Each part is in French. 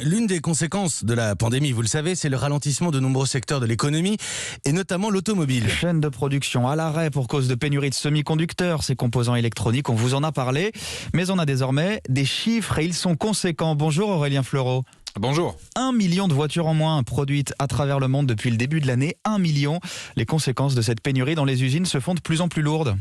L'une des conséquences de la pandémie, vous le savez, c'est le ralentissement de nombreux secteurs de l'économie et notamment l'automobile. Chaîne de production à l'arrêt pour cause de pénurie de semi-conducteurs, ces composants électroniques, on vous en a parlé. Mais on a désormais des chiffres et ils sont conséquents. Bonjour Aurélien Fleureau. Bonjour. 1 million de voitures en moins produites à travers le monde depuis le début de l'année. 1 million. Les conséquences de cette pénurie dans les usines se font de plus en plus lourdes.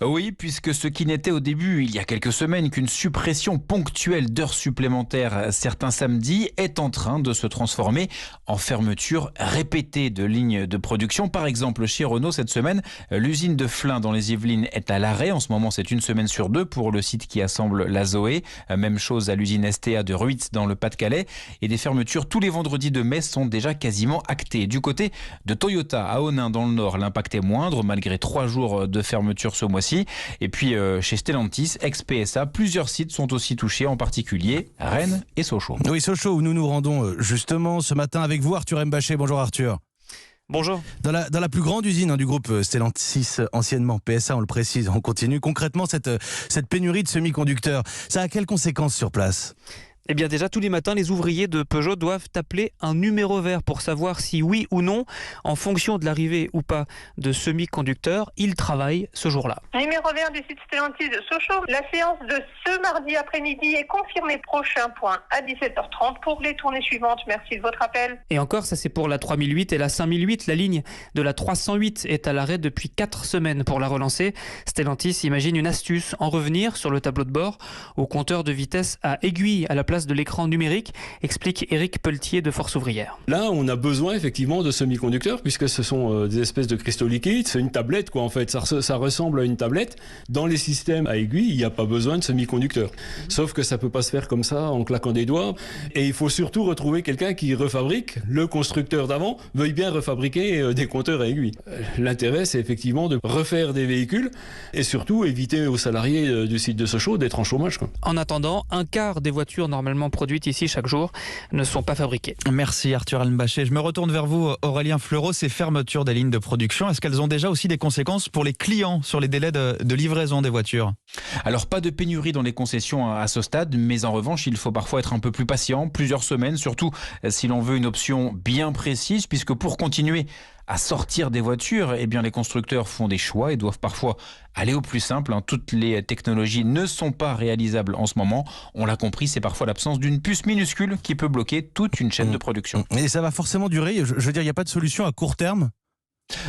Oui, puisque ce qui n'était au début, il y a quelques semaines, qu'une suppression ponctuelle d'heures supplémentaires certains samedis est en train de se transformer en fermeture répétée de lignes de production. Par exemple, chez Renault, cette semaine, l'usine de Flins dans les Yvelines est à l'arrêt. En ce moment, c'est une semaine sur deux pour le site qui assemble la Zoé. Même chose à l'usine STA de Ruitz dans le Pas-de-Calais. Et des fermetures tous les vendredis de mai sont déjà quasiment actées. Du côté de Toyota à Onnin dans le Nord, l'impact est moindre malgré 3 jours de fermeture ce mois-ci. Et puis chez Stellantis, ex-PSA, plusieurs sites sont aussi touchés, en particulier Rennes et Sochaux. Oui, Sochaux, où nous nous rendons justement ce matin avec vous, Arthur Mbaché. Bonjour Arthur. Bonjour. Dans la plus grande usine du groupe Stellantis, anciennement PSA, on le précise, on continue. Concrètement, cette pénurie de semi-conducteurs, ça a quelles conséquences sur place ? Eh bien déjà, tous les matins, les ouvriers de Peugeot doivent appeler un numéro vert pour savoir si oui ou non, en fonction de l'arrivée ou pas de semi-conducteurs, ils travaillent ce jour-là. Numéro vert du site Stellantis de Sochaux. La séance de ce mardi après-midi est confirmée. Prochain point à 17h30 pour les tournées suivantes. Merci de votre appel. Et encore, ça c'est pour la 3008 et la 5008. La ligne de la 308 est à l'arrêt depuis 4 semaines. Pour la relancer, Stellantis imagine une astuce, en revenir sur le tableau de bord au compteur de vitesse à aiguille à la place de l'écran numérique, explique Éric Pelletier de Force Ouvrière. Là, on a besoin effectivement de semi-conducteurs puisque ce sont des espèces de cristaux liquides. C'est une tablette quoi en fait. Ça ressemble à une tablette. Dans les systèmes à aiguille, il n'y a pas besoin de semi-conducteurs. Sauf que ça peut pas se faire comme ça en claquant des doigts. Et il faut surtout retrouver quelqu'un qui refabrique. Le constructeur d'avant veuille bien refabriquer des compteurs à aiguille. L'intérêt, c'est effectivement de refaire des véhicules et surtout éviter aux salariés du site de Sochaux d'être en chômage quoi. En attendant, un quart des voitures normalement produites ici chaque jour ne sont pas fabriquées. Merci Arthur Mbaché. Je me retourne vers vous Aurélien Fleureau. Ces fermetures des lignes de production, est-ce qu'elles ont déjà aussi des conséquences pour les clients sur les délais de livraison des voitures ? Alors pas de pénurie dans les concessions à ce stade, mais en revanche il faut parfois être un peu plus patient, plusieurs semaines, surtout si l'on veut une option bien précise, puisque pour continuer à sortir des voitures, eh bien les constructeurs font des choix et doivent parfois aller au plus simple. Toutes les technologies ne sont pas réalisables en ce moment. On l'a compris, c'est parfois l'absence d'une puce minuscule qui peut bloquer toute une chaîne de production. Et ça va forcément durer, je veux dire, il n'y a pas de solution à court terme ?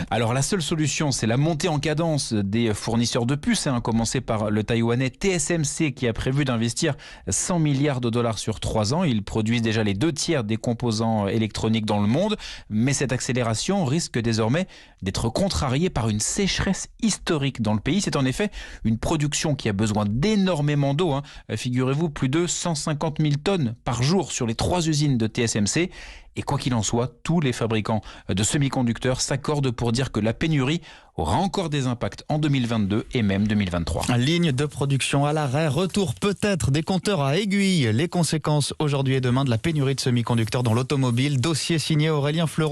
Alors la seule solution, c'est la montée en cadence des fournisseurs de puces, à commencer par le taïwanais TSMC qui a prévu d'investir 100 milliards de dollars sur 3 ans. Ils produisent déjà les 2/3 des composants électroniques dans le monde, mais cette accélération risque désormais d'être contrariée par une sécheresse historique dans le pays. C'est en effet une production qui a besoin d'énormément d'eau. Figurez-vous, plus de 150 000 tonnes par jour sur les 3 usines de TSMC. Et quoi qu'il en soit, tous les fabricants de semi-conducteurs s'accordent pour dire que la pénurie aura encore des impacts en 2022 et même 2023. Ligne de production à l'arrêt, retour peut-être des compteurs à aiguille. Les conséquences aujourd'hui et demain de la pénurie de semi-conducteurs dans l'automobile. Dossier signé Aurélien Fleureau.